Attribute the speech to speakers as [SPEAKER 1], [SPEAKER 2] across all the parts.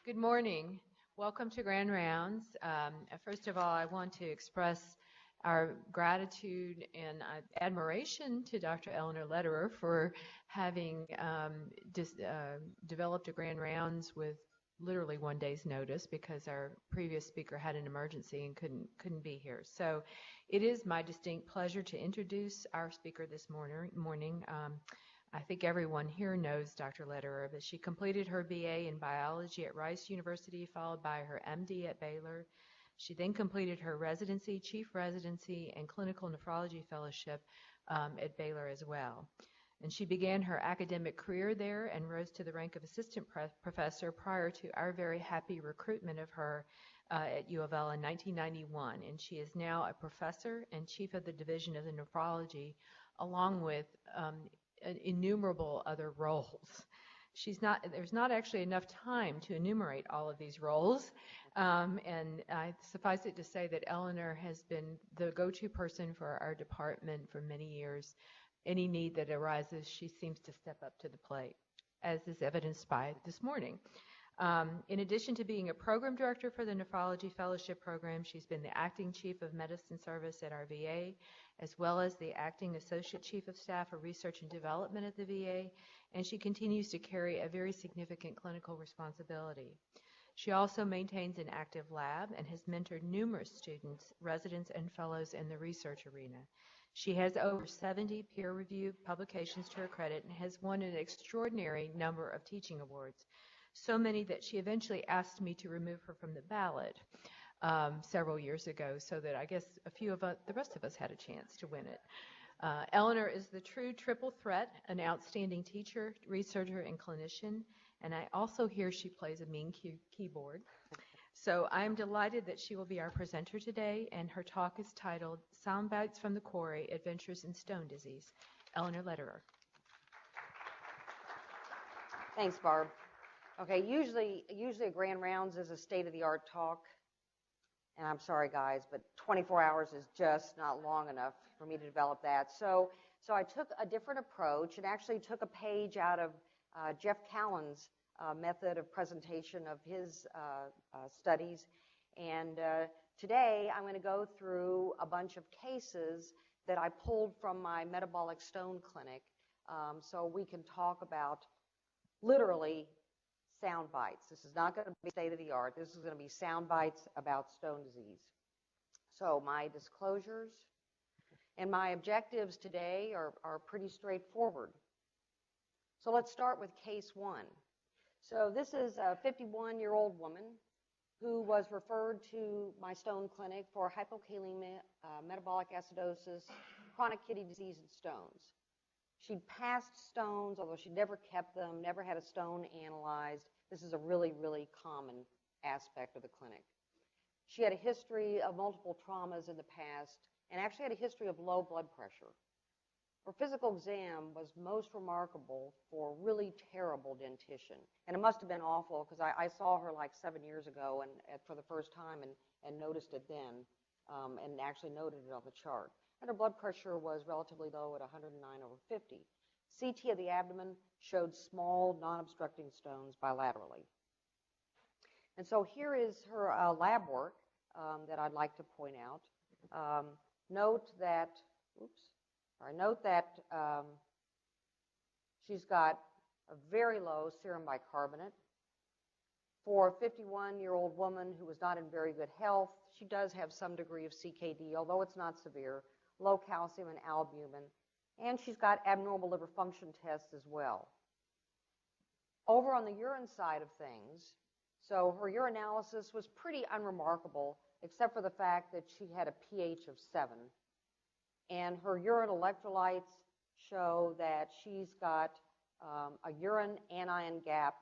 [SPEAKER 1] Good morning. Welcome to Grand Rounds. First of all, I want to express our gratitude and admiration to Dr. Eleanor Lederer for having developed a Grand Rounds with literally one day's notice because our previous speaker had an emergency and couldn't be here. So it is my distinct pleasure to introduce our speaker this morning. I think everyone here knows Dr. Lederer, but she completed her BA in biology at Rice University, followed by her MD at Baylor. She then completed her residency, chief residency, and clinical nephrology fellowship at Baylor as well. And she began her academic career there and rose to the rank of assistant professor prior to our very happy recruitment of her at UofL in 1991. And she is now a professor and chief of the division of the nephrology, along with innumerable other roles. There's not actually enough time to enumerate all of these roles. And I suffice it to say that Eleanor has been the go-to person for our department for many years. Any need that arises, she seems to step up to the plate, as is evidenced by this morning. In addition to being a program director for the Nephrology Fellowship Program, she's been the acting chief of medicine service at our VA, as well as the acting associate chief of staff for research and development at the VA, and she continues to carry a very significant clinical responsibility. She also maintains an active lab and has mentored numerous students, residents, and fellows in the research arena. She has over 70 peer-reviewed publications to her credit and has won an extraordinary number of teaching awards, so many that she eventually asked me to remove her from the ballot several years ago, so that I guess the rest of us had a chance to win it. Eleanor is the true triple threat, an outstanding teacher, researcher, and clinician, and I also hear she plays a mean keyboard. So I'm delighted that she will be our presenter today, and her talk is titled Soundbites from the Quarry, Adventures in Stone Disease. Eleanor Lederer.
[SPEAKER 2] Thanks, Barb. Okay, usually a Grand Rounds is a state-of-the-art talk, and I'm sorry, guys, but 24 hours is just not long enough for me to develop that. So I took a different approach and actually took a page out of Jeff Cowan's method of presentation of his studies, and today I'm going to go through a bunch of cases that I pulled from my metabolic stone clinic, so we can talk about literally sound bites. This is not going to be state-of-the-art. This is going to be sound bites about stone disease. So my disclosures and my objectives today are pretty straightforward. So let's start with case one. So this is a 51-year-old woman who was referred to my stone clinic for hypokalemia, metabolic acidosis, chronic kidney disease, and stones. She'd passed stones, although she never kept them, never had a stone analyzed. This is a really, really common aspect of the clinic. She had a history of multiple traumas in the past and actually had a history of low blood pressure. Her physical exam was most remarkable for really terrible dentition. And it must have been awful because I saw her like 7 years ago and for the first time and noticed it then and actually noted it on the chart. And her blood pressure was relatively low at 109/50. CT of the abdomen showed small, non-obstructing stones bilaterally. And so here is her lab work that I'd like to point out. Note that she's got a very low serum bicarbonate. For a 51-year-old woman who was not in very good health, she does have some degree of CKD, although it's not severe, low calcium and albumin, and she's got abnormal liver function tests as well. Over on the urine side of things, so her urinalysis was pretty unremarkable, except for the fact that she had a pH of 7. And her urine electrolytes show that she's got a urine anion gap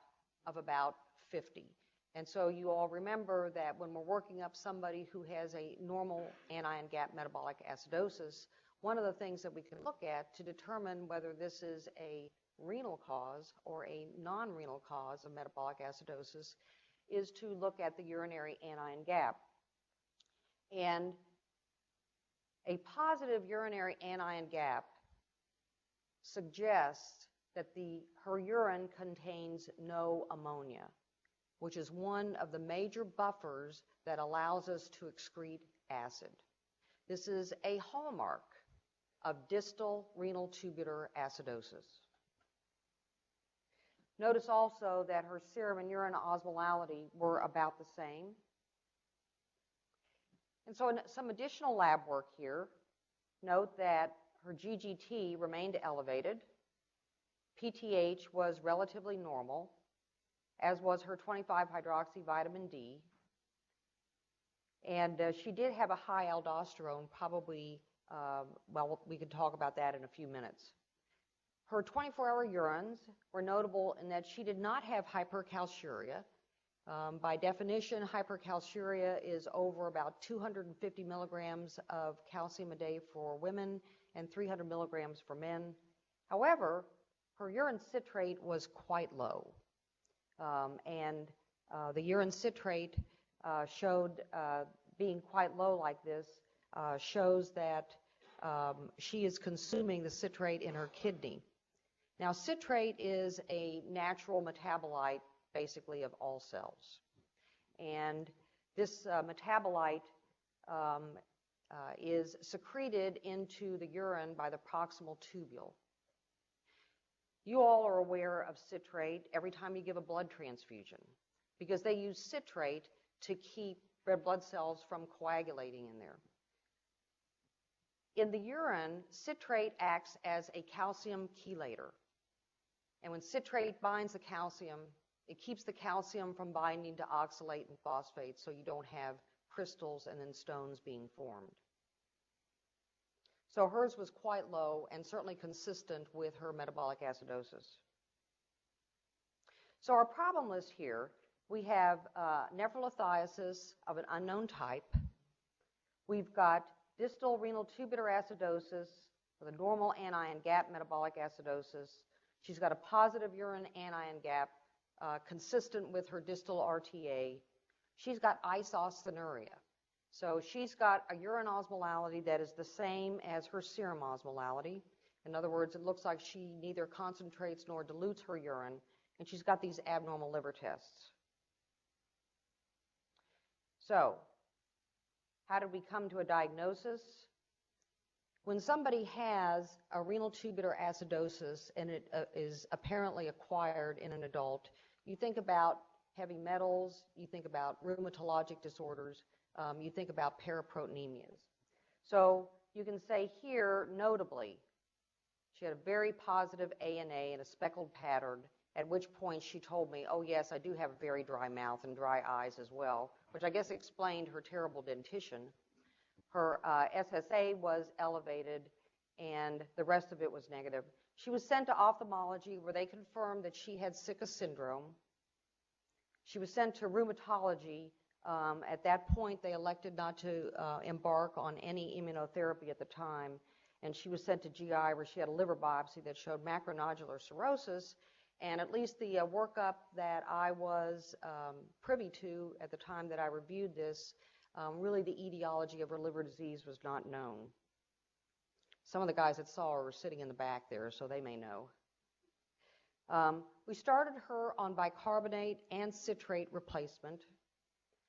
[SPEAKER 2] of about 50. And so you all remember that when we're working up somebody who has a normal anion gap metabolic acidosis, one of the things that we can look at to determine whether this is a renal cause or a non-renal cause of metabolic acidosis is to look at the urinary anion gap. And a positive urinary anion gap suggests that her urine contains no ammonia. which is one of the major buffers that allows us to excrete acid. This is a hallmark of distal renal tubular acidosis. Notice also that her serum and urine osmolality were about the same. And so in some additional lab work here, note that her GGT remained elevated, PTH was relatively normal, as was her 25-hydroxy vitamin D, and she did have a high aldosterone, probably, well, we can talk about that in a few minutes. Her 24-hour urines were notable in that she did not have hypercalciuria. By definition, hypercalciuria is over about 250 milligrams of calcium a day for women and 300 milligrams for men. However, her urine citrate was quite low. And the urine citrate showed being quite low like this shows that she is consuming the citrate in her kidney. Now, citrate is a natural metabolite, basically, of all cells. And this metabolite is secreted into the urine by the proximal tubule. You all are aware of citrate every time you give a blood transfusion because they use citrate to keep red blood cells from coagulating in there. In the urine, citrate acts as a calcium chelator. And when citrate binds the calcium, it keeps the calcium from binding to oxalate and phosphate so you don't have crystals and then stones being formed. So hers was quite low and certainly consistent with her metabolic acidosis. So our problem list here, we have nephrolithiasis of an unknown type. We've got distal renal tubular acidosis with a normal anion gap metabolic acidosis. She's got a positive urine anion gap consistent with her distal RTA. She's got isostenuria. So she's got a urine osmolality that is the same as her serum osmolality. In other words, it looks like she neither concentrates nor dilutes her urine, and she's got these abnormal liver tests. So how did we come to a diagnosis? When somebody has a renal tubular acidosis and it is apparently acquired in an adult, you think about heavy metals, you think about rheumatologic disorders, you think about paraproteinemias. So you can say here, notably, she had a very positive ANA and a speckled pattern, at which point she told me, oh yes, I do have a very dry mouth and dry eyes as well, which I guess explained her terrible dentition. Her SSA was elevated, and the rest of it was negative. She was sent to ophthalmology, where they confirmed that she had Sicca syndrome. She was sent to rheumatology. At that point, they elected not to embark on any immunotherapy at the time, and she was sent to GI, where she had a liver biopsy that showed macronodular cirrhosis, and at least the workup that I was privy to at the time that I reviewed this, really the etiology of her liver disease was not known. Some of the guys that saw her were sitting in the back there, so they may know. We started her on bicarbonate and citrate replacement.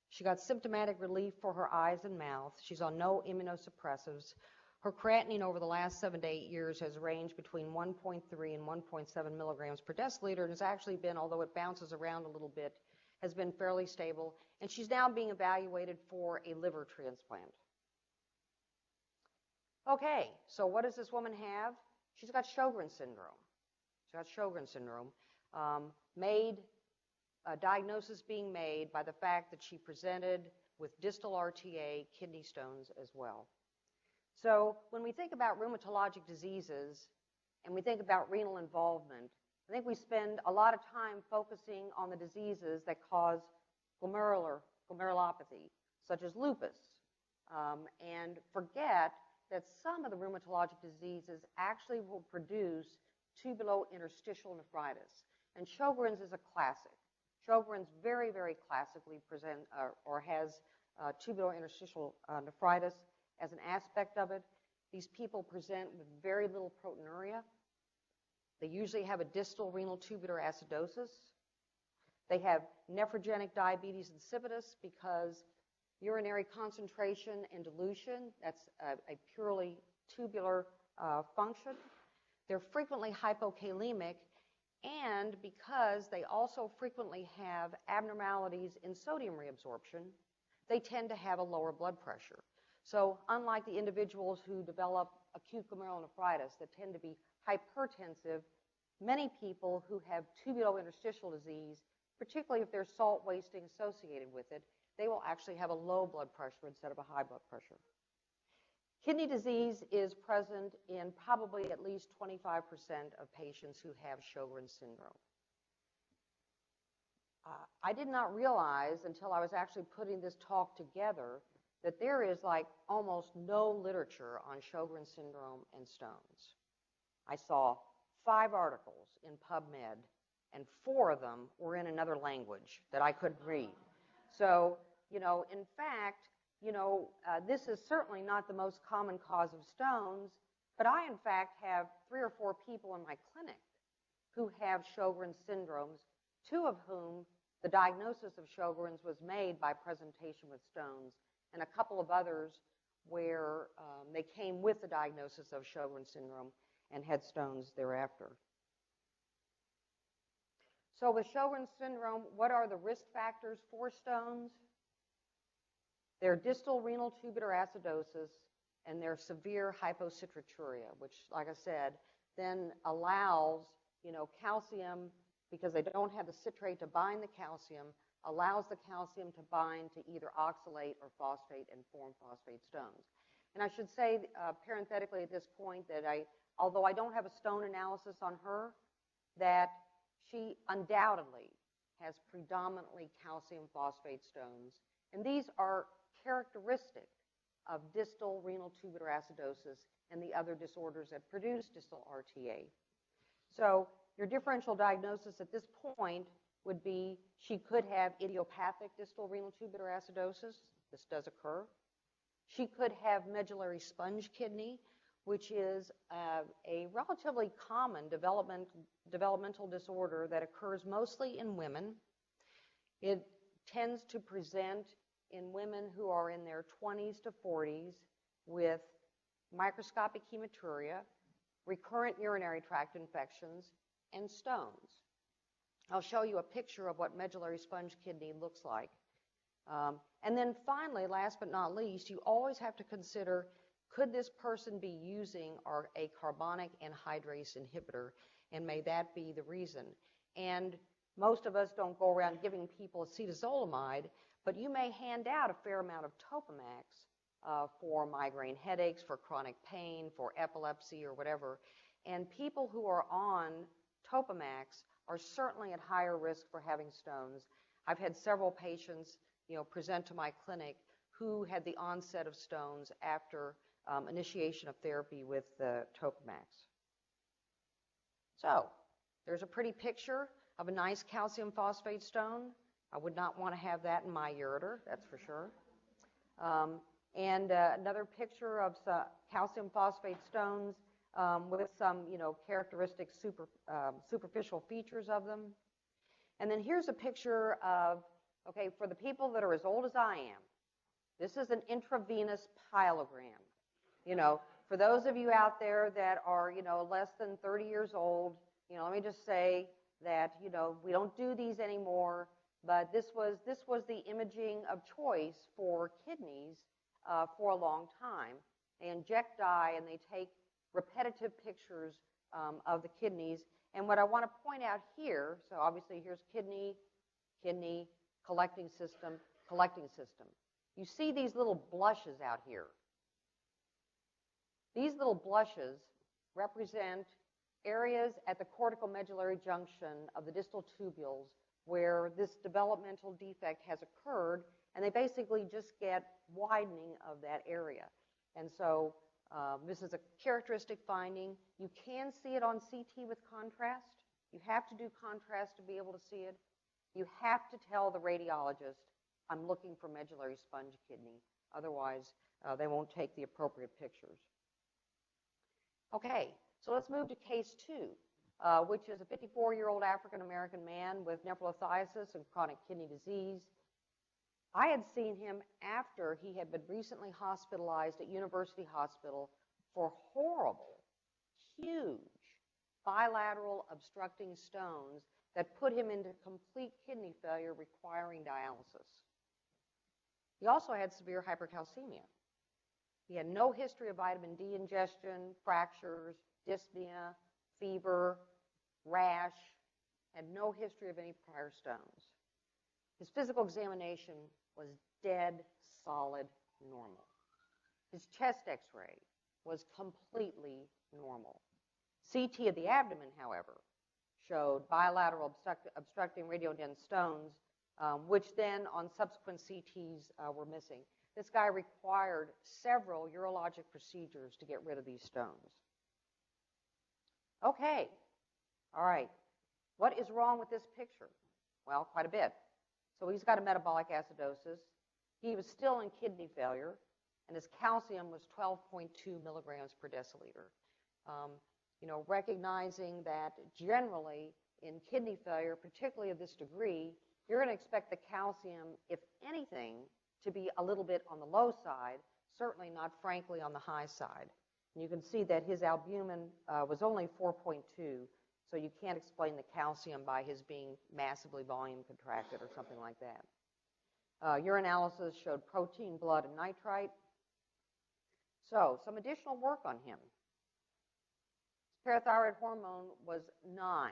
[SPEAKER 2] She got symptomatic relief for her eyes and mouth. She's on no immunosuppressives. Her creatinine over the last 7 to 8 years has ranged between 1.3 and 1.7 milligrams per deciliter, and has actually been, although it bounces around a little bit, has been fairly stable, and she's now being evaluated for a liver transplant. Okay, so what does this woman have? She's got Sjogren's syndrome. She's got Sjogren's syndrome. Diagnosis being made by the fact that she presented with distal RTA, kidney stones as well. So when we think about rheumatologic diseases and we think about renal involvement, I think we spend a lot of time focusing on the diseases that cause glomerulopathy, such as lupus, and forget that some of the rheumatologic diseases actually will produce tubulointerstitial nephritis. And Sjogren's is a classic. Sjogren's very, very classically has tubulointerstitial nephritis as an aspect of it. These people present with very little proteinuria. They usually have a distal renal tubular acidosis. They have nephrogenic diabetes insipidus because urinary concentration and dilution, that's a purely tubular function. They're frequently hypokalemic, and because they also frequently have abnormalities in sodium reabsorption, they tend to have a lower blood pressure. So unlike the individuals who develop acute glomerulonephritis that tend to be hypertensive, many people who have tubulointerstitial disease, particularly if there's salt wasting associated with it, they will actually have a low blood pressure instead of a high blood pressure. Kidney disease is present in probably at least 25% of patients who have Sjogren's syndrome. I did not realize until I was actually putting this talk together that there is like almost no literature on Sjogren's syndrome and stones. I saw 5 articles in PubMed, and 4 of them were in another language that I couldn't read. So, in fact, this is certainly not the most common cause of stones, but I, in fact, have 3 or 4 people in my clinic who have Sjogren's syndromes, 2 of whom the diagnosis of Sjogren's was made by presentation with stones, and a couple of others where they came with the diagnosis of Sjogren's syndrome and had stones thereafter. So with Sjogren's syndrome, what are the risk factors for stones? They're distal renal tubular acidosis and their severe hypocitraturia, which, like I said, then allows, calcium, because they don't have the citrate to bind the calcium, allows the calcium to bind to either oxalate or phosphate and form phosphate stones. And I should say, parenthetically at this point, that although I don't have a stone analysis on her, that she undoubtedly has predominantly calcium phosphate stones. And these are characteristic of distal renal tubular acidosis and the other disorders that produce distal RTA. So your differential diagnosis at this point would be she could have idiopathic distal renal tubular acidosis. This does occur. She could have medullary sponge kidney, which is a relatively common developmental disorder that occurs mostly in women. It tends to present in women who are in their 20s to 40s with microscopic hematuria, recurrent urinary tract infections, and stones. I'll show you a picture of what medullary sponge kidney looks like. And then finally, last but not least, you always have to consider, could this person be using a carbonic anhydrase inhibitor, and may that be the reason? And most of us don't go around giving people acetazolamide, but you may hand out a fair amount of Topamax for migraine headaches, for chronic pain, for epilepsy, or whatever. And people who are on Topamax are certainly at higher risk for having stones. I've had several patients, present to my clinic who had the onset of stones after initiation of therapy with the Topamax. So there's a pretty picture of a nice calcium phosphate stone. I would not want to have that in my ureter, that's for sure. And another picture of calcium phosphate stones with some, characteristic superficial features of them. And then here's a picture of, for the people that are as old as I am, this is an intravenous pyelogram. For those of you out there that are, less than 30 years old, let me just say that, we don't do these anymore, but this was the imaging of choice for kidneys for a long time. They inject dye and they take repetitive pictures of the kidneys. And what I want to point out here, so obviously here's kidney, collecting system. You see these little blushes out here. These little blushes represent areas at the corticomedullary junction of the distal tubules where this developmental defect has occurred, and they basically just get widening of that area. And so this is a characteristic finding. You can see it on CT with contrast. You have to do contrast to be able to see it. You have to tell the radiologist, I'm looking for medullary sponge kidney. Otherwise, they won't take the appropriate pictures. Okay, so let's move to case 2. which is a 54-year-old African-American man with nephrolithiasis and chronic kidney disease. I had seen him after he had been recently hospitalized at University Hospital for horrible, huge, bilateral obstructing stones that put him into complete kidney failure requiring dialysis. He also had severe hypercalcemia. He had no history of vitamin D ingestion, fractures, dyspnea, fever, rash, had no history of any prior stones. His physical examination was dead solid normal. His chest x-ray was completely normal. CT of the abdomen, however, showed bilateral obstructing radiodense stones, which then on subsequent CTs were missing. This guy required several urologic procedures to get rid of these stones. Okay, all right. What is wrong with this picture? Well, quite a bit. So he's got a metabolic acidosis. He was still in kidney failure, and his calcium was 12.2 milligrams per deciliter. Recognizing that generally in kidney failure, particularly of this degree, you're going to expect the calcium, if anything, to be a little bit on the low side, certainly not, frankly, on the high side. And you can see that his albumin was only 4.2, so you can't explain the calcium by his being massively volume contracted or something like that. Urinalysis showed protein, blood, and nitrite. So some additional work on him. His parathyroid hormone was 9,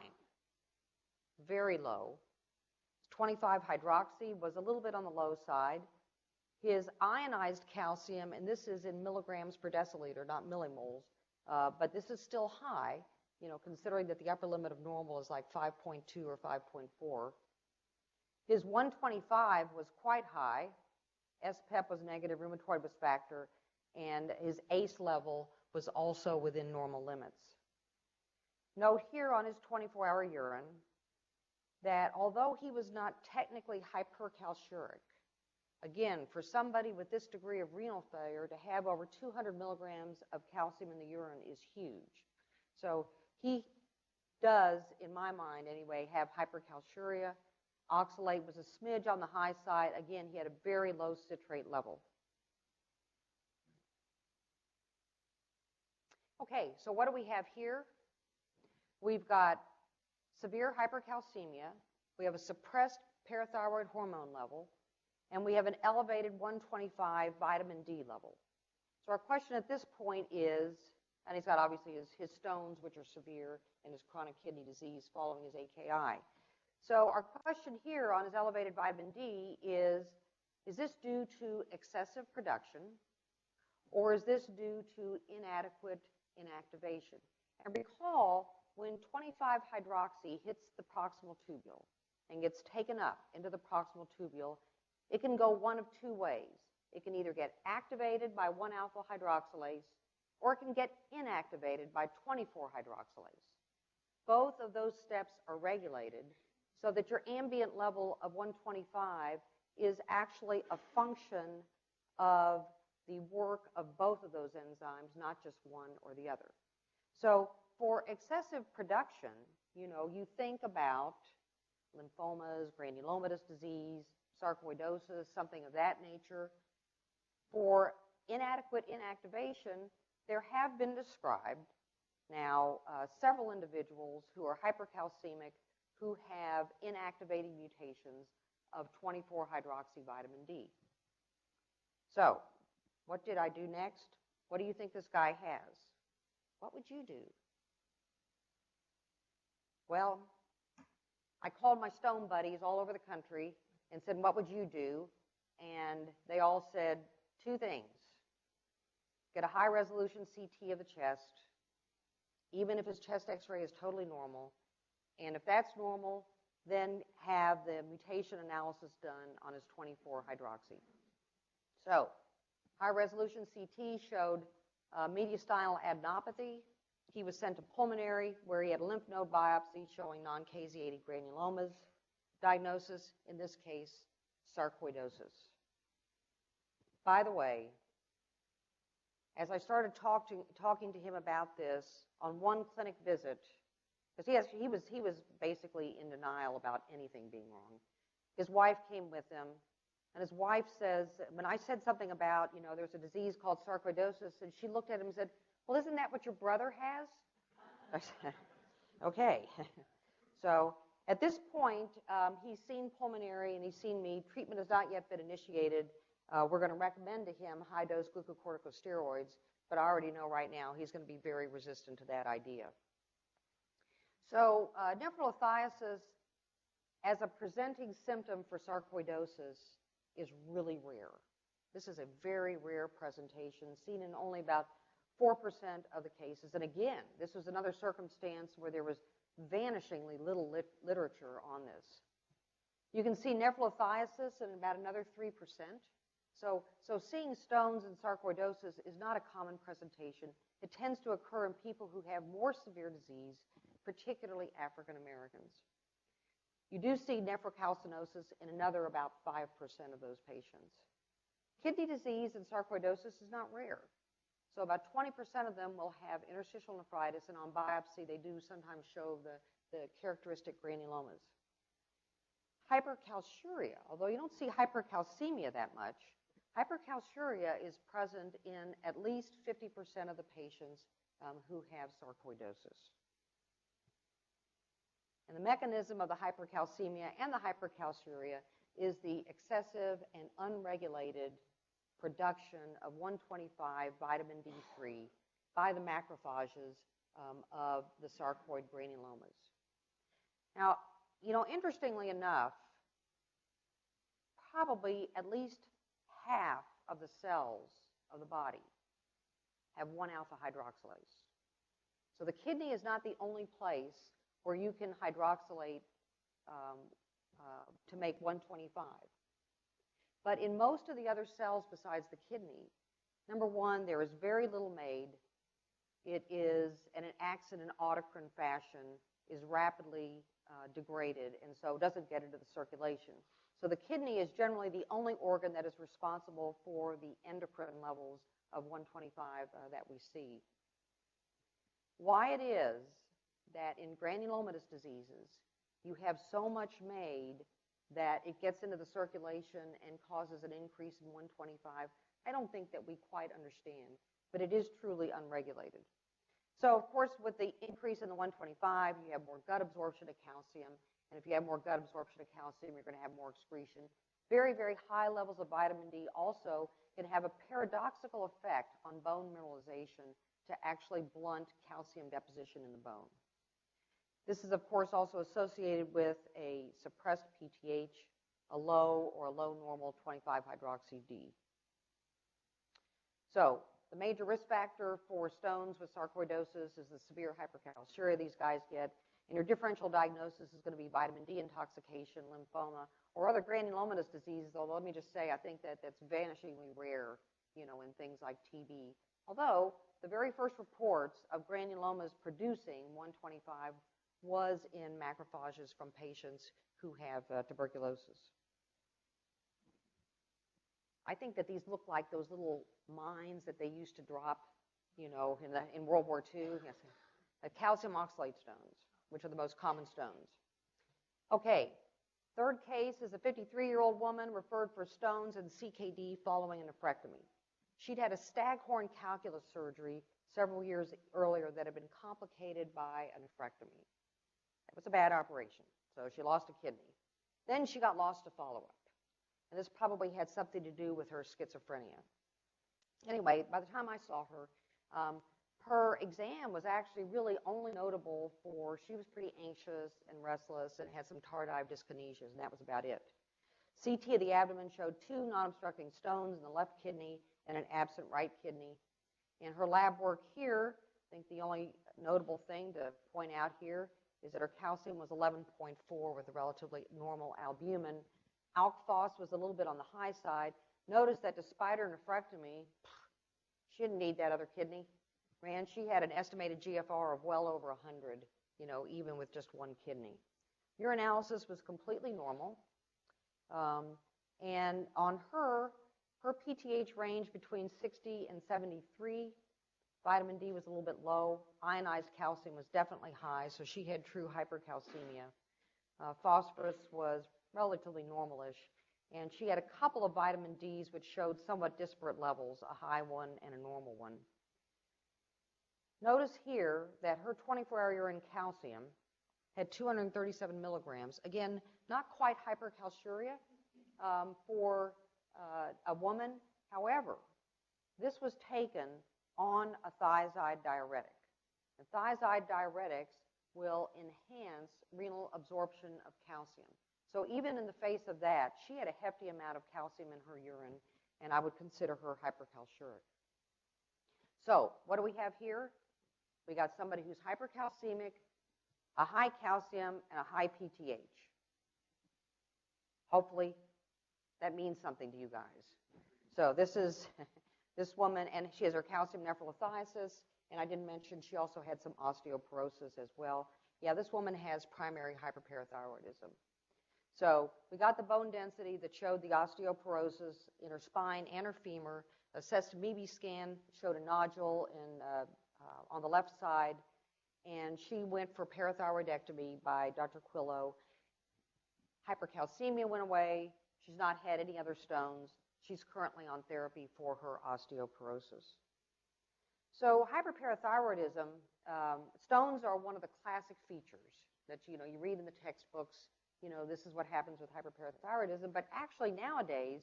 [SPEAKER 2] very low. 25-hydroxy was a little bit on the low side. His ionized calcium, and this is in milligrams per deciliter, not millimoles, but this is still high, considering that the upper limit of normal is like 5.2 or 5.4. His 125 was quite high. SPEP was negative, rheumatoid was factor, and his ACE level was also within normal limits. Note here on his 24-hour urine that although he was not technically hypercalciuric, again, for somebody with this degree of renal failure to have over 200 milligrams of calcium in the urine is huge. So he does, in my mind anyway, have hypercalciuria. Oxalate was a smidge on the high side. Again, he had a very low citrate level. Okay, so what do we have here? We've got severe hypercalcemia. We have a suppressed parathyroid hormone level. And we have an elevated 125 vitamin D level. So our question at this point is, and he's got obviously his stones, which are severe, and his chronic kidney disease following his AKI. So our question here on his elevated vitamin D is this due to excessive production, or is this due to inadequate inactivation? And recall, when 25-hydroxy hits the proximal tubule and gets taken up into the proximal tubule, it can go one of two ways. It can either get activated by 1-alpha hydroxylase, or it can get inactivated by 24-hydroxylase. Both of those steps are regulated so that your ambient level of 125 is actually a function of the work of both of those enzymes, not just one or the other. So for excessive production, you think about lymphomas, granulomatous disease, sarcoidosis, something of that nature. For inadequate inactivation, there have been described now several individuals who are hypercalcemic who have inactivating mutations of 24-hydroxy vitamin D. So, what did I do next? What do you think this guy has? What would you do? Well, I called my stone buddies all over the country and said, what would you do? And they all said two things. Get a high-resolution CT of the chest, even if his chest x-ray is totally normal. And if that's normal, then have the mutation analysis done on his 24-hydroxy. So, high-resolution CT showed mediastinal adenopathy. He was sent to pulmonary, where he had a lymph node biopsy showing non-caseated granulomas. Diagnosis, in this case, sarcoidosis. By the way, as I started talking to him about this, on one clinic visit, because he was basically in denial about anything being wrong. His wife came with him, and his wife says, when I said something about, there's a disease called sarcoidosis, and she looked at him and said, well, isn't that what your brother has? I said, okay. So at this point, he's seen pulmonary and he's seen me. Treatment has not yet been initiated. We're going to recommend to him high-dose glucocorticosteroids, but I already know right now he's going to be very resistant to that idea. So nephrolithiasis as a presenting symptom for sarcoidosis is really rare. This is a very rare presentation, seen in only about 4% of the cases. And again, this was another circumstance where there was vanishingly little literature on this. You can see nephrolithiasis in about another 3%. So seeing stones and sarcoidosis is not a common presentation. It tends to occur in people who have more severe disease, particularly African Americans. You do see nephrocalcinosis in another about 5% of those patients. Kidney disease and sarcoidosis is not rare. So about 20% of them will have interstitial nephritis, and on biopsy, they do sometimes show the characteristic granulomas. Hypercalciuria, although you don't see hypercalcemia that much, hypercalciuria is present in at least 50% of the patients who have sarcoidosis. And the mechanism of the hypercalcemia and the hypercalciuria is the excessive and unregulated production of 125 vitamin D3 by the macrophages of the sarcoid granulomas. Now, interestingly enough, probably at least half of the cells of the body have 1-alpha hydroxylase. So the kidney is not the only place where you can hydroxylate to make 125. But in most of the other cells besides the kidney, number one, there is very little made. It is, and it acts in an autocrine fashion, is rapidly degraded, and so doesn't get into the circulation. So the kidney is generally the only organ that is responsible for the endocrine levels of 125 that we see. Why it is that in granulomatous diseases, you have so much made that it gets into the circulation and causes an increase in 125, I don't think that we quite understand, but it is truly unregulated. So, of course, with the increase in the 125, you have more gut absorption of calcium, and if you have more gut absorption of calcium, you're going to have more excretion. Very, very high levels of vitamin D also can have a paradoxical effect on bone mineralization to actually blunt calcium deposition in the bone. This is, of course, also associated with a suppressed PTH, a low or a low normal 25-hydroxy-D. So the major risk factor for stones with sarcoidosis is the severe hypercalciuria these guys get. And your differential diagnosis is going to be vitamin D intoxication, lymphoma, or other granulomatous diseases, although let me just say I think that that's vanishingly rare, in things like TB. Although the very first reports of granulomas producing 125 was in macrophages from patients who have tuberculosis. I think that these look like those little mines that they used to drop, in World War II. Yes, the calcium oxalate stones, which are the most common stones. Okay, third case is a 53-year-old woman referred for stones and CKD following a nephrectomy. She'd had a staghorn calculus surgery several years earlier that had been complicated by a nephrectomy. It was a bad operation, so she lost a kidney. Then she got lost to follow-up, and this probably had something to do with her schizophrenia. Anyway, by the time I saw her, her exam was actually really only notable for she was pretty anxious and restless and had some tardive dyskinesias, and that was about it. CT of the abdomen showed 2 non-obstructing stones in the left kidney and an absent right kidney. In her lab work here, I think the only notable thing to point out here is that her calcium was 11.4 with a relatively normal albumin. Alk phos was a little bit on the high side. Notice that despite her nephrectomy, she didn't need that other kidney. Man, she had an estimated GFR of well over 100, even with just one kidney. Urinalysis was completely normal. And on her PTH ranged between 60 and 73. Vitamin D was a little bit low. Ionized calcium was definitely high, so she had true hypercalcemia. Phosphorus was relatively normalish, and she had a couple of vitamin Ds which showed somewhat disparate levels, a high one and a normal one. Notice here that her 24-hour urine calcium had 237 milligrams. Again, not quite hypercalciuria for a woman. However, this was taken on a thiazide diuretic. And thiazide diuretics will enhance renal absorption of calcium. So even in the face of that, she had a hefty amount of calcium in her urine, and I would consider her hypercalciuric. So what do we have here? We got somebody who's hypercalcemic, a high calcium, and a high PTH. Hopefully that means something to you guys. So this is this woman, and she has her calcium nephrolithiasis, and I didn't mention she also had some osteoporosis as well. Yeah, this woman has primary hyperparathyroidism. So we got the bone density that showed the osteoporosis in her spine and her femur. A sestamibi scan showed a nodule on the left side, and she went for parathyroidectomy by Dr. Quillo. Hypercalcemia went away. She's not had any other stones. She's currently on therapy for her osteoporosis. So hyperparathyroidism, stones are one of the classic features that you read in the textbooks. This is what happens with hyperparathyroidism. But actually nowadays,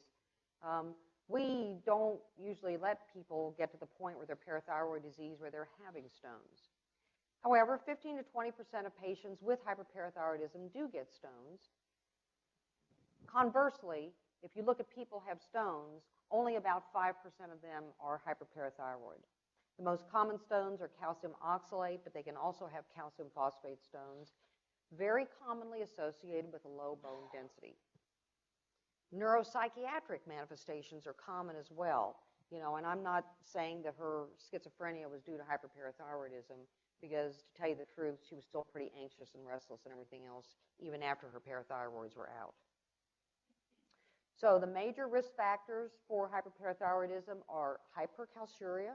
[SPEAKER 2] we don't usually let people get to the point where they're parathyroid disease where they're having stones. However, 15 to 20% of patients with hyperparathyroidism do get stones. Conversely, if you look at people who have stones, only about 5% of them are hyperparathyroid. The most common stones are calcium oxalate, but they can also have calcium phosphate stones, very commonly associated with a low bone density. Neuropsychiatric manifestations are common as well, and I'm not saying that her schizophrenia was due to hyperparathyroidism, because to tell you the truth, she was still pretty anxious and restless and everything else, even after her parathyroids were out. So the major risk factors for hyperparathyroidism are hypercalciuria.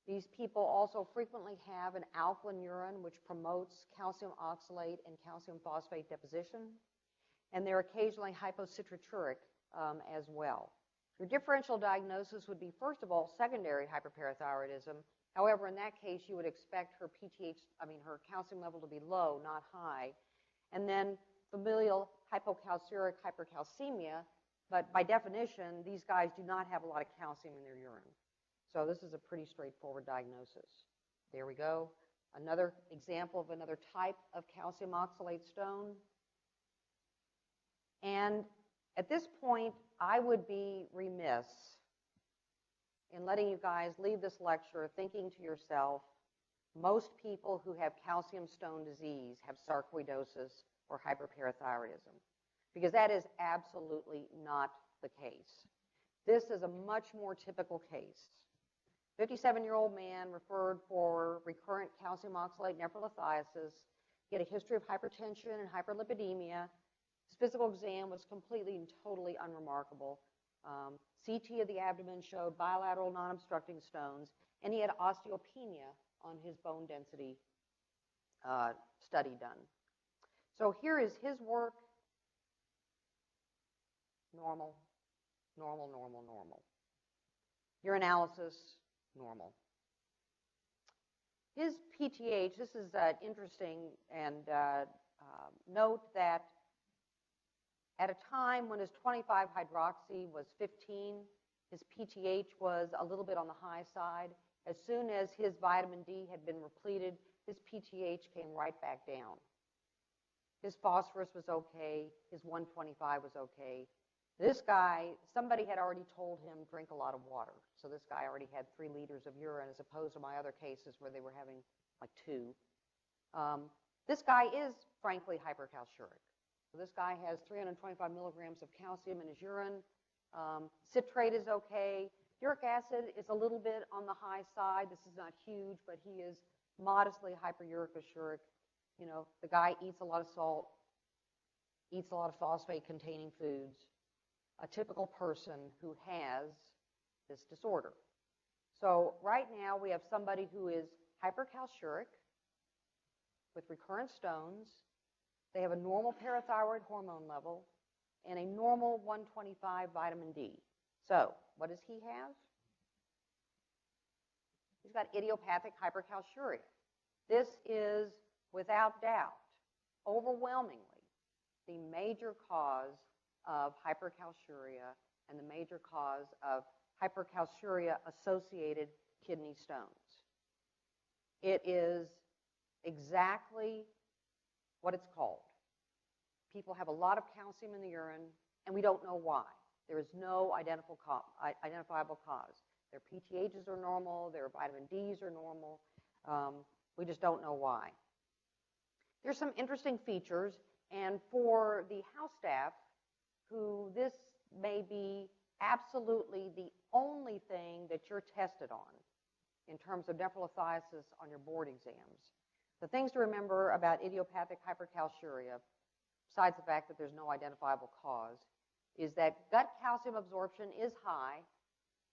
[SPEAKER 2] These people also frequently have an alkaline urine, which promotes calcium oxalate and calcium phosphate deposition. And they're occasionally hypocitroturic as well. Your differential diagnosis would be, first of all, secondary hyperparathyroidism. However, in that case, you would expect her her calcium level to be low, not high. And then familial hypocalciuric hypercalcemia, but by definition, these guys do not have a lot of calcium in their urine. So this is a pretty straightforward diagnosis. There we go. Another example of another type of calcium oxalate stone. And at this point, I would be remiss in letting you guys leave this lecture thinking to yourself, most people who have calcium stone disease have sarcoidosis or hyperparathyroidism, because that is absolutely not the case. This is a much more typical case. 57-year-old man referred for recurrent calcium oxalate nephrolithiasis. He had a history of hypertension and hyperlipidemia. His physical exam was completely and totally unremarkable. CT of the abdomen showed bilateral non-obstructing stones, and he had osteopenia on his bone density study done. So here is his work. Normal, normal, normal, normal. Urinalysis, normal. His PTH, this is interesting, and note that at a time when his 25-hydroxy was 15, his PTH was a little bit on the high side. As soon as his vitamin D had been repleted, his PTH came right back down. His phosphorus was okay. His 125 was okay. This guy, somebody had already told him drink a lot of water. So this guy already had 3 liters of urine, as opposed to my other cases where they were having like 2. This guy is, frankly, hypercalciuric. So this guy has 325 milligrams of calcium in his urine. Citrate is okay. Uric acid is a little bit on the high side. This is not huge, but he is modestly hyperuricosuric. The guy eats a lot of salt, eats a lot of phosphate-containing foods, a typical person who has this disorder. So right now we have somebody who is hypercalciuric with recurrent stones. They have a normal parathyroid hormone level and a normal 125 vitamin D. So what does he have? He's got idiopathic hypercalciuria. This is, without doubt, overwhelmingly the major cause of hypercalciuria and the major cause of hypercalciuria-associated kidney stones. It is exactly what it's called. People have a lot of calcium in the urine, and we don't know why. There is no identifiable cause. Their PTHs are normal, their vitamin Ds are normal. We just don't know why. There's some interesting features, and for the house staff, who this may be absolutely the only thing that you're tested on in terms of nephrolithiasis on your board exams, the things to remember about idiopathic hypercalciuria, besides the fact that there's no identifiable cause, is that gut calcium absorption is high,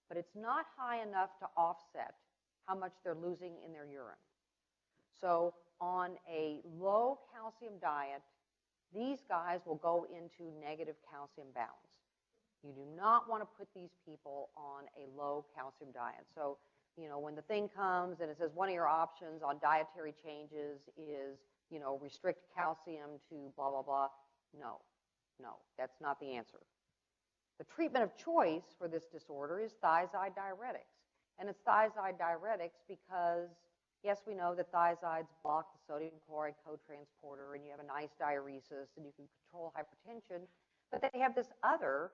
[SPEAKER 2] but it's not high enough to offset how much they're losing in their urine. So on a low calcium diet, these guys will go into negative calcium balance. You do not want to put these people on a low calcium diet. So, you know, when the thing comes and it says one of your options on dietary changes is, you know, restrict calcium to blah, blah, blah, no, that's not the answer. The treatment of choice for this disorder is thiazide diuretics. And it's thiazide diuretics because, yes, we know that thiazides block the sodium chloride cotransporter and you have a nice diuresis and you can control hypertension, but they have this other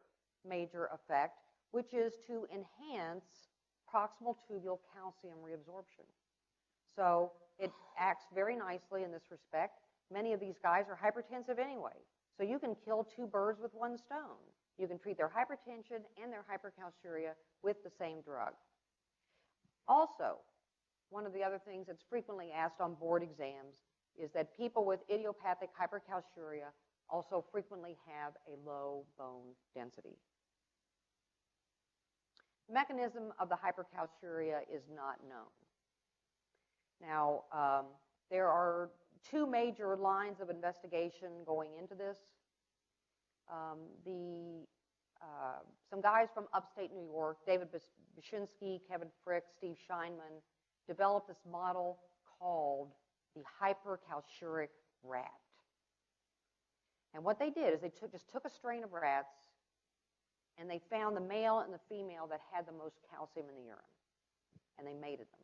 [SPEAKER 2] major effect, which is to enhance proximal tubule calcium reabsorption. So it acts very nicely in this respect. Many of these guys are hypertensive anyway, so you can kill two birds with one stone. You can treat their hypertension and their hypercalciuria with the same drug. Also, one of the other things that's frequently asked on board exams is that people with idiopathic hypercalciuria also frequently have a low bone density. The mechanism of the hypercalciuria is not known. Now, there are two major lines of investigation going into this. Some guys from upstate New York, David Bashinsky, Kevin Frick, Steve Scheinman, developed this model called the hypercalciuric rat. And what they did is they just took a strain of rats and they found the male and the female that had the most calcium in the urine, and they mated them.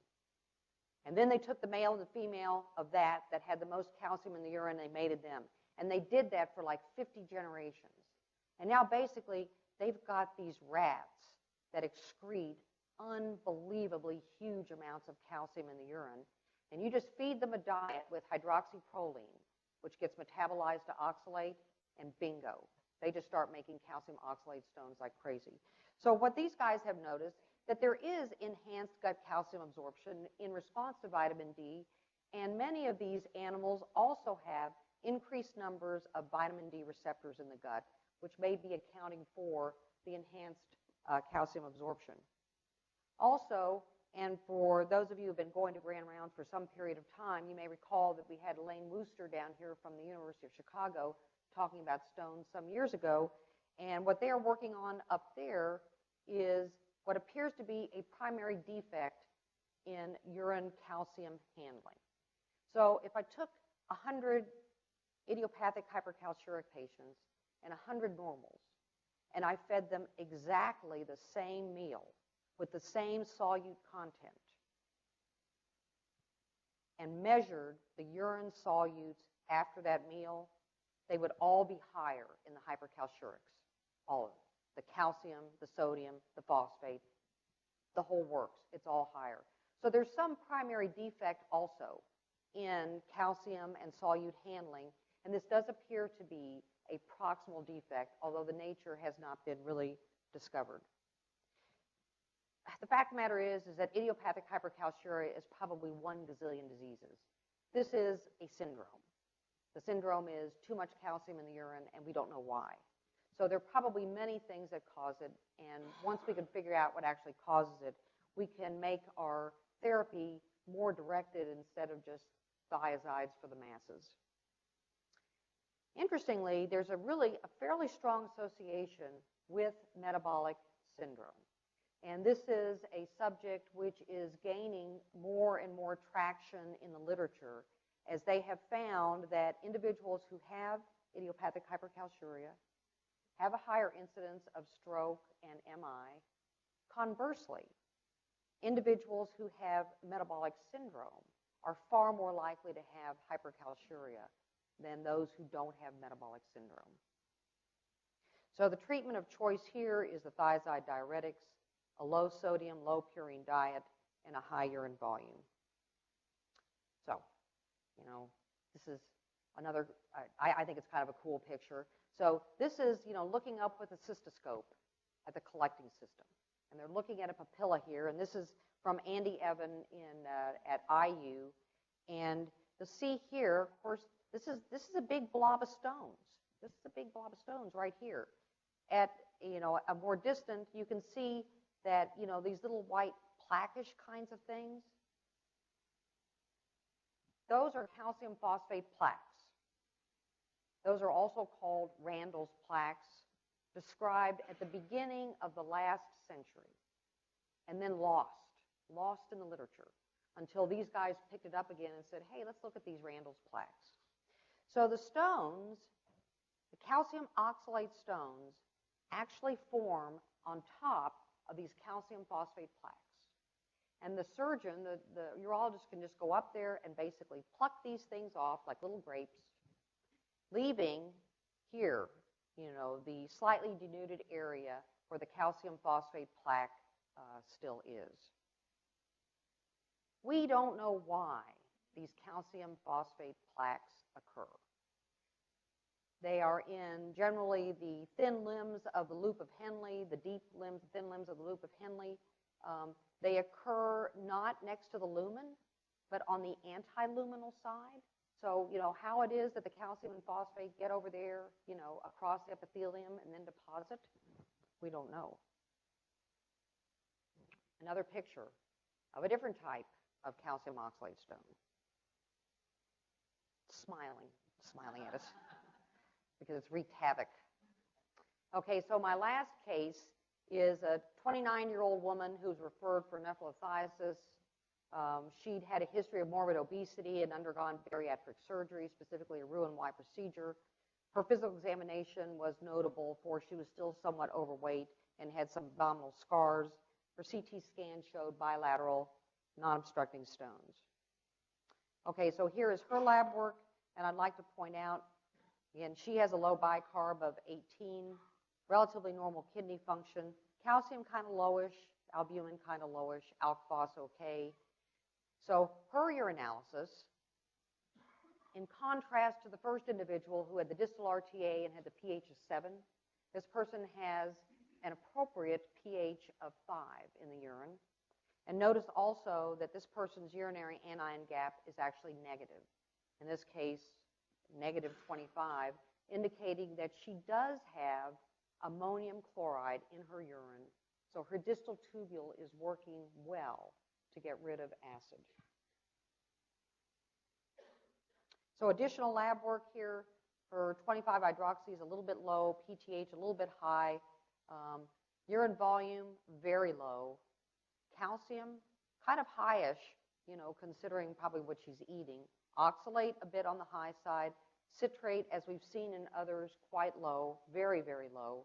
[SPEAKER 2] And then they took the male and the female of that had the most calcium in the urine, and they mated them. And they did that for like 50 generations. And now basically they've got these rats that excrete unbelievably huge amounts of calcium in the urine. And you just feed them a diet with hydroxyproline, which gets metabolized to oxalate, and bingo. They just start making calcium oxalate stones like crazy. So what these guys have noticed, that there is enhanced gut calcium absorption in response to vitamin D, and many of these animals also have increased numbers of vitamin D receptors in the gut, which may be accounting for the enhanced calcium absorption. Also, and for those of you who have been going to Grand Rounds for some period of time, you may recall that we had Elaine Wooster down here from the University of Chicago talking about stones some years ago, and what they are working on up there is what appears to be a primary defect in urine calcium handling. So if I took 100 idiopathic hypercalciuric patients and 100 normals, and I fed them exactly the same meal with the same solute content, and measured the urine solutes after that meal, they would all be higher in the hypercalciurics, all of them. The calcium, the sodium, the phosphate, the whole works. It's all higher. So there's some primary defect also in calcium and solute handling, and this does appear to be a proximal defect, although the nature has not been really discovered. The fact of the matter is that idiopathic hypercalciuria is probably 1 gazillion diseases. This is a syndrome. The syndrome is too much calcium in the urine, and we don't know why. So there are probably many things that cause it, and once we can figure out what actually causes it, we can make our therapy more directed instead of just thiazides for the masses. Interestingly, there's a fairly strong association with metabolic syndrome. And this is a subject which is gaining more and more traction in the literature, as they have found that individuals who have idiopathic hypercalciuria have a higher incidence of stroke and MI. Conversely, individuals who have metabolic syndrome are far more likely to have hypercalciuria than those who don't have metabolic syndrome. So the treatment of choice here is the thiazide diuretics, a low sodium, low purine diet, and a high urine volume. So, this is another, I think it's kind of a cool picture. So this is, looking up with a cystoscope at the collecting system. And they're looking at a papilla here, and this is from Andy Evan at IU. And you'll see here, of course, this is a big blob of stones. This is a big blob of stones right here. At, a more distant, you can see that, these little white plaquish kinds of things, those are calcium phosphate plaques. Those are also called Randall's plaques, described at the beginning of the last century, and then lost in the literature, until these guys picked it up again and said, hey, let's look at these Randall's plaques. So the stones, the calcium oxalate stones, actually form on top of these calcium phosphate plaques. And the surgeon, the urologist, can just go up there and basically pluck these things off like little grapes, leaving here, the slightly denuded area where the calcium phosphate plaque still is. We don't know why these calcium phosphate plaques occur. They are in generally the thin limbs of the loop of Henle, the deep limbs, thin limbs of the loop of Henle. They occur not next to the lumen, but on the antiluminal side. So, how it is that the calcium and phosphate get over there, across the epithelium and then deposit, we don't know. Another picture of a different type of calcium oxalate stone. Smiling at us, because it's wreaked havoc. Okay, so my last case is a 29-year-old woman who's referred for nephrolithiasis. She'd had a history of morbid obesity and undergone bariatric surgery, specifically a Roux-en-Y procedure. Her physical examination was notable for she was still somewhat overweight and had some abdominal scars. Her CT scan showed bilateral non-obstructing stones. Okay, so here is her lab work, and I'd like to point out, again, she has a low bicarb of 18, relatively normal kidney function, calcium kind of lowish, albumin kind of lowish, alk phos okay. So her urinalysis, in contrast to the first individual who had the distal RTA and had the pH of 7, this person has an appropriate pH of 5 in the urine. And notice also that this person's urinary anion gap is actually negative. In this case, negative 25, indicating that she does have ammonium chloride in her urine. So her distal tubule is working well to get rid of acid. So additional lab work here, her 25-hydroxy is a little bit low, PTH a little bit high, urine volume very low, calcium kind of highish, considering probably what she's eating, oxalate a bit on the high side, citrate, as we've seen in others, quite low, very, very low,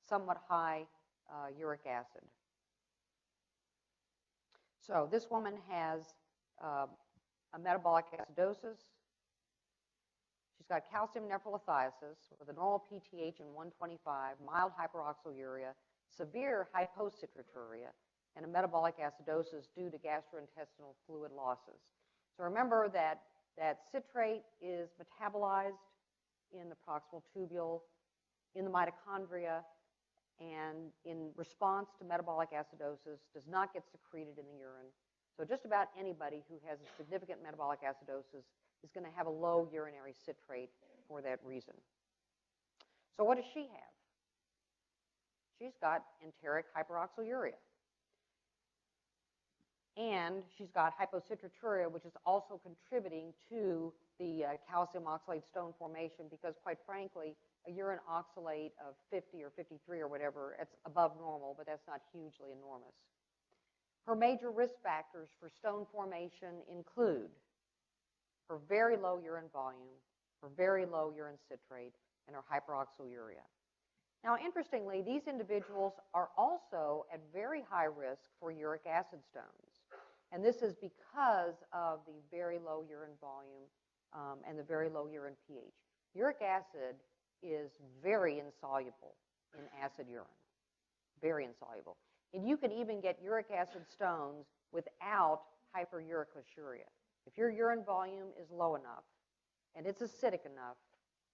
[SPEAKER 2] somewhat high uric acid. So this woman has a metabolic acidosis. She's got calcium nephrolithiasis with a normal PTH in 125, mild hyperoxaluria, severe hypocitraturia, and a metabolic acidosis due to gastrointestinal fluid losses. So remember that citrate is metabolized in the proximal tubule, in the mitochondria, and in response to metabolic acidosis does not get secreted in the urine. So just about anybody who has a significant metabolic acidosis is going to have a low urinary citrate for that reason. So what does she have? She's got enteric hyperoxaluria. and she's got hypocitraturia, which is also contributing to the calcium oxalate stone formation because, quite frankly, a urine oxalate of 50 or 53 or whatever, it's above normal, but that's not hugely enormous. Her major risk factors for stone formation include her very low urine volume, her very low urine citrate, and her hyperoxaluria. Now, interestingly, these individuals are also at very high risk for uric acid stones. And this is because of the very low urine volume and the very low urine pH. Uric acid is very insoluble in acid urine, very insoluble. And you can even get uric acid stones without hyperuricosuria. If your urine volume is low enough and it's acidic enough,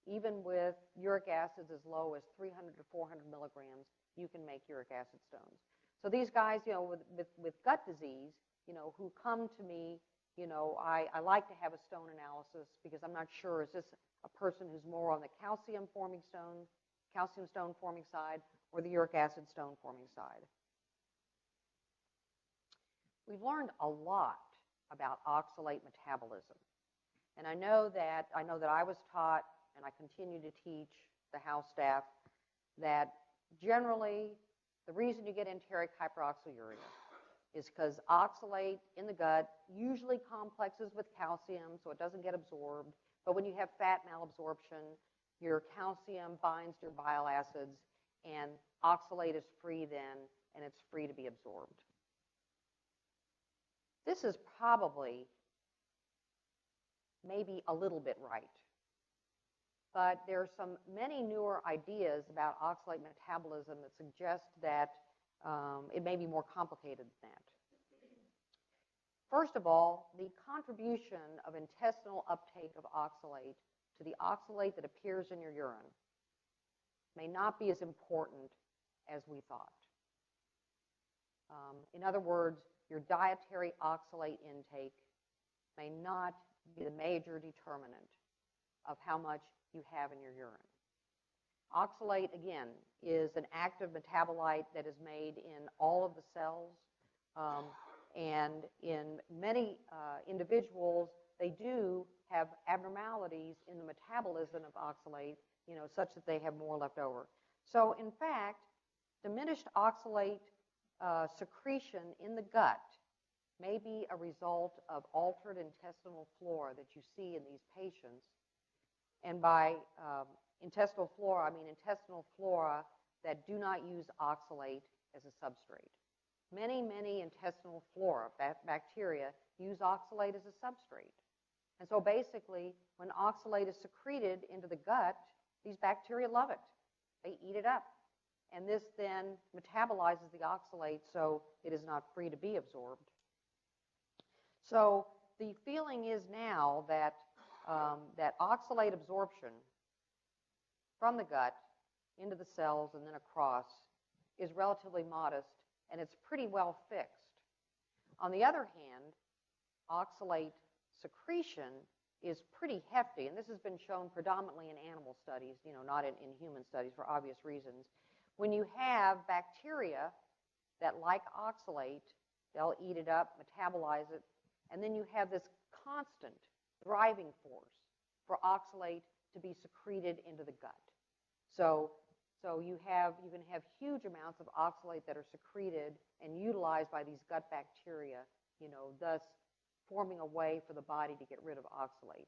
[SPEAKER 2] even with uric acids as low as 300 to 400 milligrams, you can make uric acid stones. So these guys, with gut disease, who come to me, I like to have a stone analysis because I'm not sure, is this a person who's more on the calcium stone forming side or the uric acid stone forming side? We've learned a lot about oxalate metabolism. And I know that I was taught, and I continue to teach the house staff, that generally the reason you get enteric hyperoxaluria is because oxalate in the gut usually complexes with calcium, so it doesn't get absorbed. But when you have fat malabsorption, your calcium binds to your bile acids, and oxalate is free then, and it's free to be absorbed. This is probably maybe a little bit right. But there are many newer ideas about oxalate metabolism that suggest that it may be more complicated than that. First of all, the contribution of intestinal uptake of oxalate to the oxalate that appears in your urine may not be as important as we thought. In other words, your dietary oxalate intake may not be the major determinant of how much you have in your urine. Oxalate, again, is an active metabolite that is made in all of the cells. And in many individuals, they do have abnormalities in the metabolism of oxalate, such that they have more left over. So, in fact, diminished oxalate secretion in the gut may be a result of altered intestinal flora that you see in these patients. And by intestinal flora, I mean intestinal flora that do not use oxalate as a substrate. Many intestinal flora, bacteria, use oxalate as a substrate. And so basically, when oxalate is secreted into the gut, these bacteria love it. They eat it up. And this then metabolizes the oxalate so it is not free to be absorbed. So the feeling is now that that oxalate absorption from the gut into the cells and then across is relatively modest, and it's pretty well fixed. On the other hand, oxalate secretion is pretty hefty, and this has been shown predominantly in animal studies, not in human studies for obvious reasons. When you have bacteria that like oxalate, they'll eat it up, metabolize it, and then you have this constant driving force for oxalate to be secreted into the gut. So you can have huge amounts of oxalate that are secreted and utilized by these gut bacteria, thus forming a way for the body to get rid of oxalate.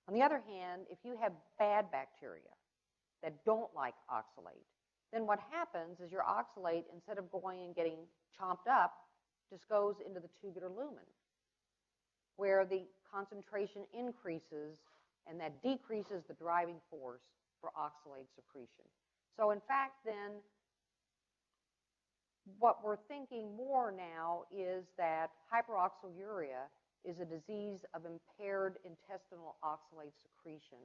[SPEAKER 2] On the other hand, if you have bad bacteria that don't like oxalate, then what happens is your oxalate, instead of going and getting chomped up, just goes into the tubular lumen, where the concentration increases, and that decreases the driving force for oxalate secretion. So in fact, then, what we're thinking more now is that hyperoxaluria is a disease of impaired intestinal oxalate secretion,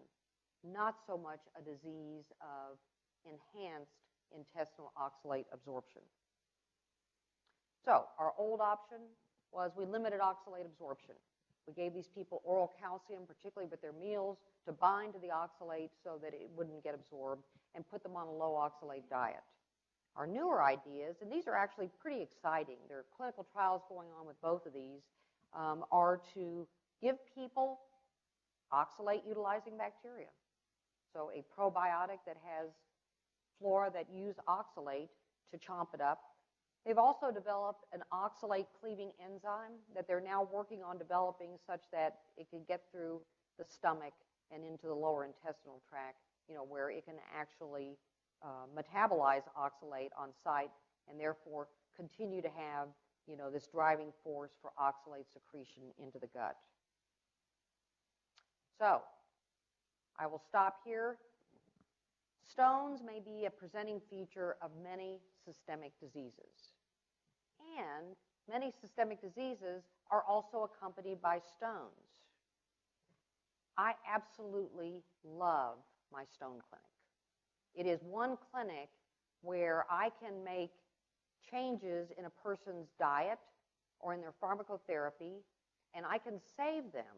[SPEAKER 2] not so much a disease of enhanced intestinal oxalate absorption. So our old option was we limited oxalate absorption. We gave these people oral calcium, particularly with their meals, to bind to the oxalate so that it wouldn't get absorbed, and put them on a low oxalate diet. our newer ideas, and these are actually pretty exciting. There are clinical trials going on with both of these, are to give people oxalate-utilizing bacteria. So a probiotic that has flora that use oxalate to chomp it up. They've also developed an oxalate-cleaving enzyme that they're now working on developing such that it can get through the stomach and into the lower intestinal tract, where it can actually metabolize oxalate on site and therefore continue to have, this driving force for oxalate secretion into the gut. So I will stop here. Stones may be a presenting feature of many systemic diseases. And many systemic diseases are also accompanied by stones. I absolutely love my stone clinic. It is one clinic where I can make changes in a person's diet or in their pharmacotherapy, and I can save them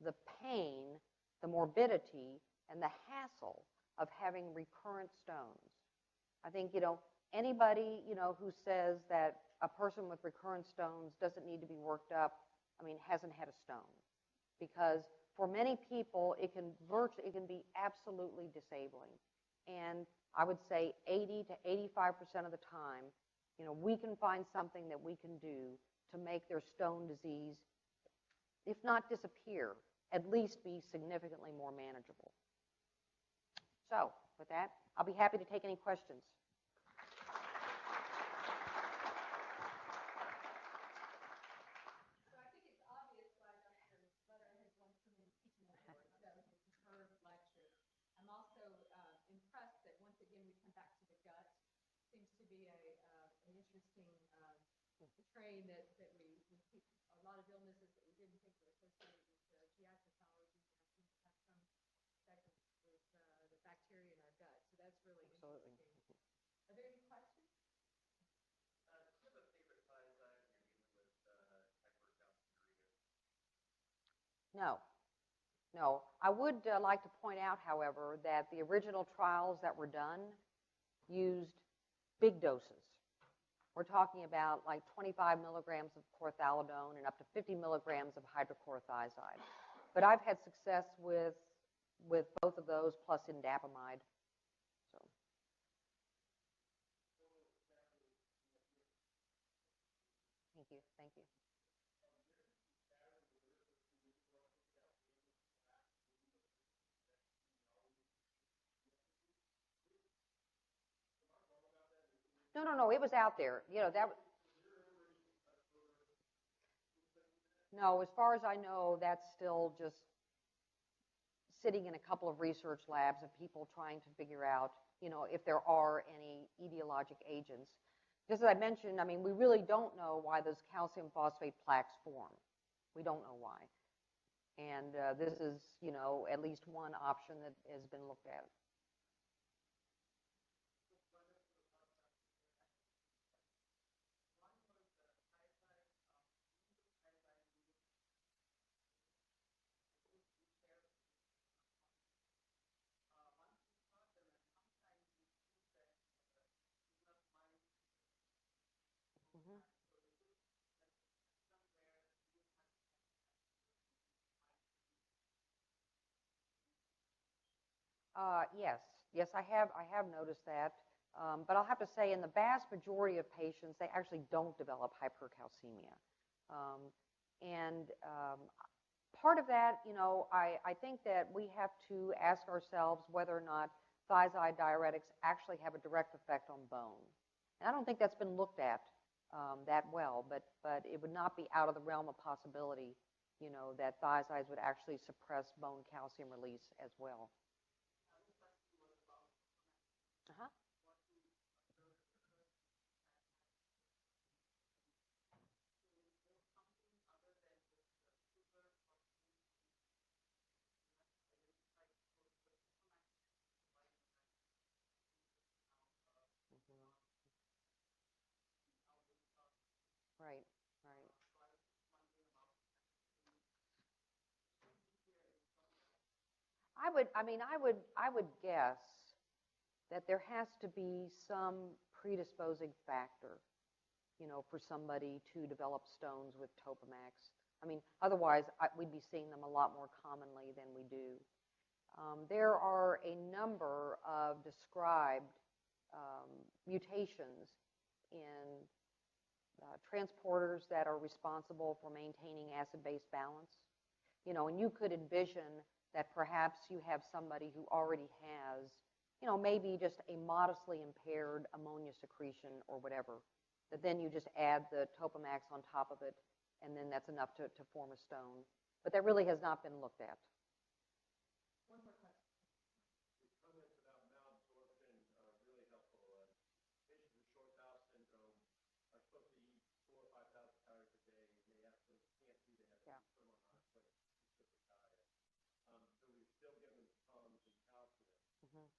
[SPEAKER 2] the pain, the morbidity, and the hassle of having recurrent stones. I think, anybody, who says that a person with recurrent stones doesn't need to be worked up, hasn't had a stone. Because for many people, it can be absolutely disabling. And I would say 80 to 85% of the time, we can find something that we can do to make their stone disease, if not disappear, at least be significantly more manageable. So, with that, I'll be happy to take any questions.
[SPEAKER 1] So I think it's obvious why Dr. Lederer has won so many teaching awards. That was a superb lecture. I'm also impressed that once again we come back to the gut. Seems to be an interesting train that we keep a lot of illnesses that we didn't think were associated with GI pathology now seem to have some segments with the bacteria in our gut. So that's really
[SPEAKER 2] Absolutely.
[SPEAKER 1] interesting. Are there any questions?
[SPEAKER 3] Do you have a favorite thiazide when you're dealing with hypercalciuria?
[SPEAKER 2] No. No. I would like to point out, however, that the original trials that were done used big doses. We're talking about like 25 milligrams of chlorthalidone and up to 50 milligrams of hydrochlorothiazide. But I've had success with both of those plus indapamide. So. Thank you. Thank you. No. It was out there. No, as far as I know, that's still just sitting in a couple of research labs of people trying to figure out, if there are any etiologic agents. Just as I mentioned, we really don't know why those calcium phosphate plaques form. We don't know why. And this is, at least one option that has been looked at. Yes, I have noticed that. But I'll have to say, in the vast majority of patients, they actually don't develop hypercalcemia. Part of that, I think that we have to ask ourselves whether or not thiazide diuretics actually have a direct effect on bone. And I don't think that's been looked at that well, but it would not be out of the realm of possibility, that thiazides would actually suppress bone calcium release as well. Uh-huh. Right. I would guess that there has to be some predisposing factor, for somebody to develop stones with Topamax. I mean, otherwise, we'd be seeing them a lot more commonly than we do. There are a number of described mutations in transporters that are responsible for maintaining acid-base balance. And you could envision that perhaps you have somebody who already has, maybe just a modestly impaired ammonia secretion or whatever, that then you just add the Topamax on top of it, and then that's enough to form a stone. But that really has not been looked at.
[SPEAKER 3] One more question. Your comments about malabsorption are really helpful. Patients with short bowel syndrome are supposed to eat 4,000 or 5,000 calories a day, and they absolutely can't do that.
[SPEAKER 2] Yeah.
[SPEAKER 3] From a specific diet. So we still give them problems in calcium.
[SPEAKER 2] Mm-hmm.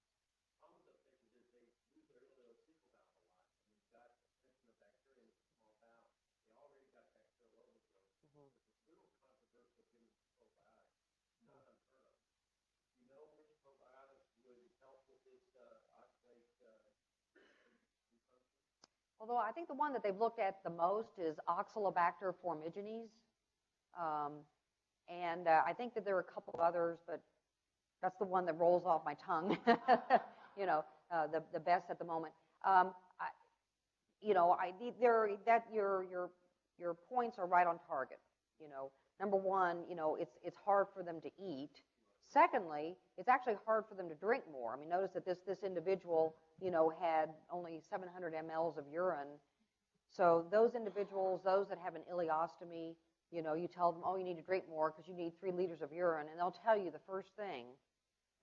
[SPEAKER 3] Problem with those patients is they lose their ileocecal valve a lot, and they've got extension of bacteria in the small bowel. They already got bacterial overgrowth.
[SPEAKER 2] Mm-hmm.
[SPEAKER 3] It's a little controversial given the probiotics. Not unheard of. Do you know which probiotics would help with this oxalate consumption?
[SPEAKER 2] Although I think the one that they've looked at the most is Oxalobacter formigenes. And I think that there are a couple of others, but that's the one that rolls off my tongue, the best at the moment. Your points are right on target. Number one, it's hard for them to eat. Secondly, it's actually hard for them to drink more. I mean, notice that this individual, had only 700 mLs of urine. So those individuals, those that have an ileostomy, you tell them, oh, you need to drink more because you need 3 liters of urine, and they'll tell you the first thing,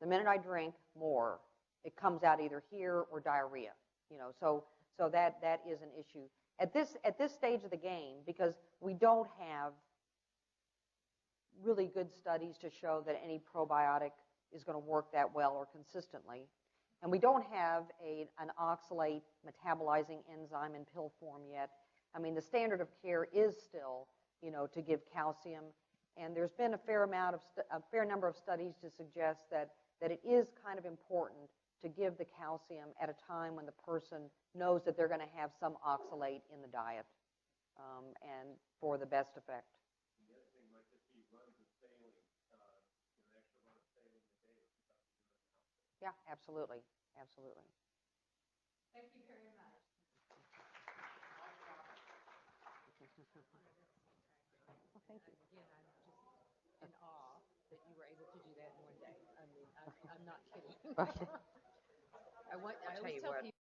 [SPEAKER 2] the minute I drink more, it comes out either here or diarrhea. So that is an issue at this stage of the game, because we don't have really good studies to show that any probiotic is going to work that well or consistently. And we don't have an oxalate metabolizing enzyme in pill form yet. I mean, the standard of care is still, to give calcium. And there's been a fair number of studies to suggest that it is kind of important to give the calcium at a time when the person knows that they're going to have some oxalate in the diet, and for the best effect.
[SPEAKER 3] The other thing might just be runs of saline, an extra run of saline a day.
[SPEAKER 2] Yeah, absolutely. Absolutely.
[SPEAKER 1] Thank you very much.
[SPEAKER 2] Well, thank you.
[SPEAKER 1] Again, I'm just in awe that you were able to do that in one day. I mean, I'm not kidding. I always tell people.